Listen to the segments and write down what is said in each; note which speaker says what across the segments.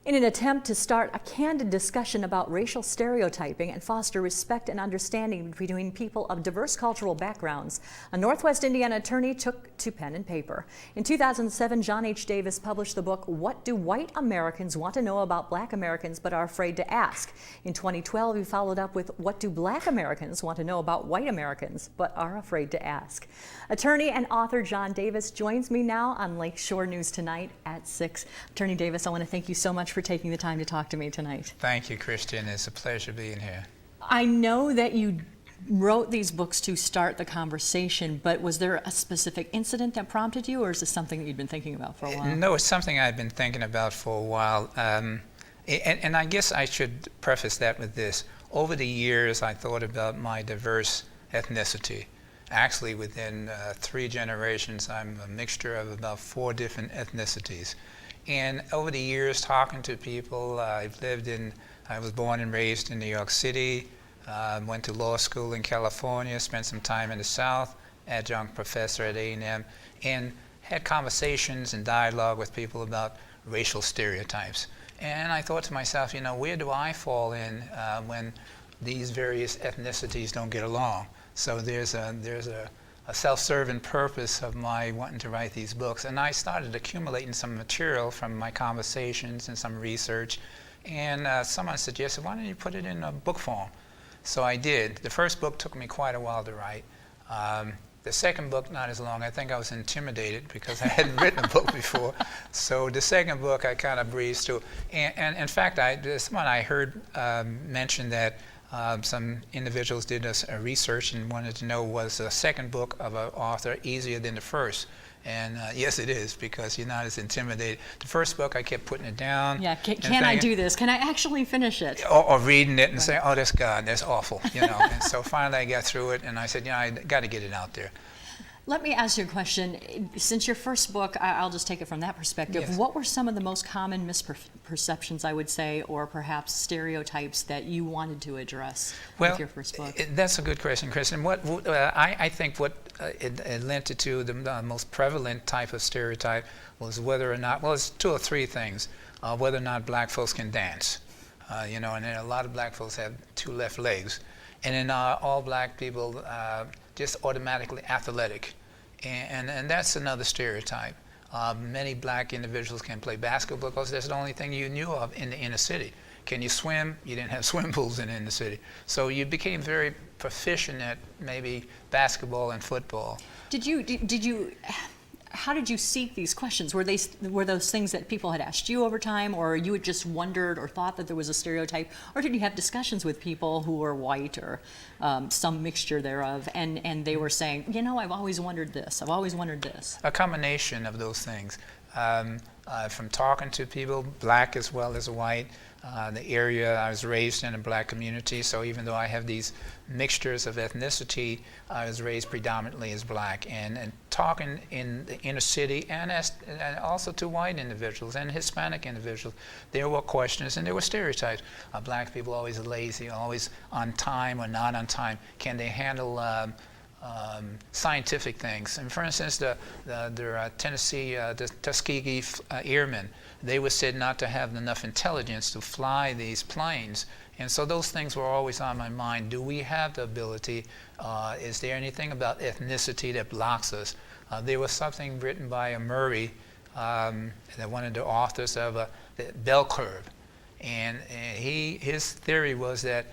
Speaker 1: In an attempt to start a candid discussion about racial stereotyping and foster respect and understanding between people of diverse cultural backgrounds, a Northwest Indiana attorney took to pen and paper. In 2007, John H. Davis published the book, What Do White Americans Want to Know About Black Americans But Are Afraid to Ask? In 2012, he followed up with What Do Black Americans Want to Know About White Americans But Are Afraid to Ask? Attorney and author John Davis joins me now on Lakeshore News Tonight at 6. Attorney Davis, I want to thank you so much for taking the time to talk to me tonight.
Speaker 2: Thank you, Christian. It's a pleasure being here.
Speaker 1: I know that you wrote these books to start the conversation, but was there a specific incident that prompted you, or is this something that you'd been thinking about for a while?
Speaker 2: No, it's something I've been thinking about for a while. And I guess I should preface that with this. Over the years, I thought about my diverse ethnicity. Actually, within 3 generations, I'm a mixture of about 4 different ethnicities. And over the years, talking to people, I was born and raised in New York City, went to law school in California, spent some time in the South, adjunct professor at A&M, and had conversations and dialogue with people about racial stereotypes. And I thought to myself, you know, where do I fall in when these various ethnicities don't get along? So there's a self-serving purpose of my wanting to write these books. And I started accumulating some material from my conversations and some research. And someone suggested, why don't you put it in a book form? So I did. The first book took me quite a while to write. The second book, not as long. I think I was intimidated because I hadn't written a book before. So the second book, I kind of breezed through. And in fact, someone I heard mention that some individuals did a research and wanted to know, was the second book of an author easier than the first? And yes, it is, because you're not as intimidated. The first book, I kept putting it down.
Speaker 1: Yeah, can I do this? Can I actually finish it?
Speaker 2: Or reading it and saying, oh, that's God, that's awful, you know. And so finally I got through it, and I said, you know, I got to get it out there.
Speaker 1: Let me ask you a question. Since your first book, I'll just take it from that perspective.
Speaker 2: Yes.
Speaker 1: What were some of the most common misperceptions, I would say, or perhaps stereotypes that you wanted to address with your first book?
Speaker 2: That's a good question, Kristen. I think what it lent it to the most prevalent type of stereotype was whether or not, well, it's 2 or 3 things, whether or not black folks can dance. You know, and then a lot of black folks have 2 left legs. And then all black people just automatically athletic. And that's another stereotype. Many black individuals can play basketball because that's the only thing you knew of in the inner city. Can you swim? You didn't have swim pools in the inner city. So you became very proficient at maybe basketball and football. How did you seek these questions? Were those things that people had asked you over time, or you had just wondered or thought that there was a stereotype, or did you have discussions with people who were white or some mixture thereof, and they were saying, you know, I've always wondered this, I've always wondered this? A combination of those things. From talking to people, black as well as white. The area, I was raised in a black community, so even though I have these mixtures of ethnicity, I was raised predominantly as black. And talking in the inner city and also to white individuals and Hispanic individuals, there were questions and there were stereotypes. Black people always lazy, always on time or not on time. Can they handle scientific things? And for instance, the Tennessee, the Tuskegee Airmen, they were said not to have enough intelligence to fly these planes. And so those things were always on my mind. Do we have the ability? Is there anything about ethnicity that blocks us? There was something written by a Murray, one of the authors of the Bell Curve. And his theory was that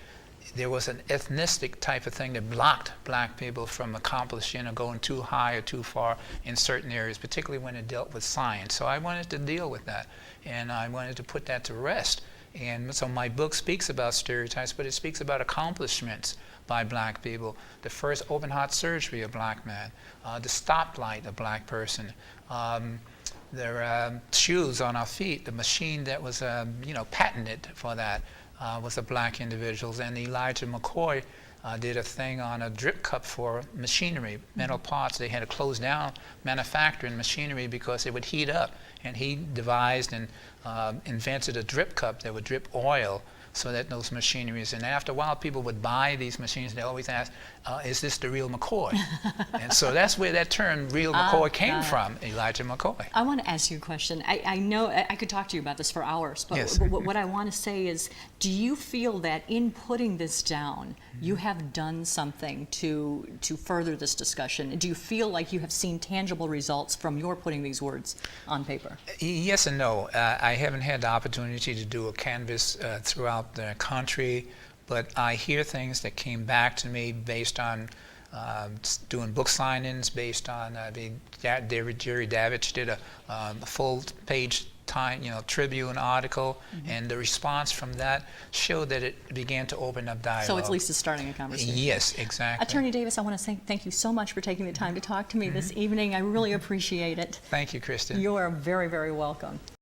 Speaker 2: there was an ethnistic type of thing that blocked black people from accomplishing or going too high or too far in certain areas, particularly when it dealt with science. So I wanted to deal with that, and I wanted to put that to rest. And so my book speaks about stereotypes, but it speaks about accomplishments by black people. The first open heart surgery, a black man. The stoplight, a black person. Their shoes on our feet, the machine that was patented for that. Was a black individuals, and Elijah McCoy did a thing on a drip cup for machinery, metal parts. They had to close down manufacturing machinery because it would heat up, and he devised and invented a drip cup that would drip oil so that those machineries, and after a while people would buy these machines, they always ask, is this the real McCoy? And so that's where that term real McCoy came from, Elijah McCoy.
Speaker 1: I want to ask you a question. I know I could talk to you about this for hours, but
Speaker 2: Yes.
Speaker 1: what I want to say is, do you feel that in putting this down, you have done something to further this discussion? Do you feel like you have seen tangible results from your putting these words on paper?
Speaker 2: Yes and no. I haven't had the opportunity to do a canvas throughout the country, but I hear things that came back to me based on doing book signings, based on Jerry Davidge did a full-page Tribune article, and the response from that showed that it began to open up dialogue.
Speaker 1: So at least it's starting a conversation.
Speaker 2: Yes, exactly.
Speaker 1: Attorney Davis, I want to say thank you so much for taking the time to talk to me this evening. I really appreciate it.
Speaker 2: Thank you, Kristen.
Speaker 1: You are very, very welcome.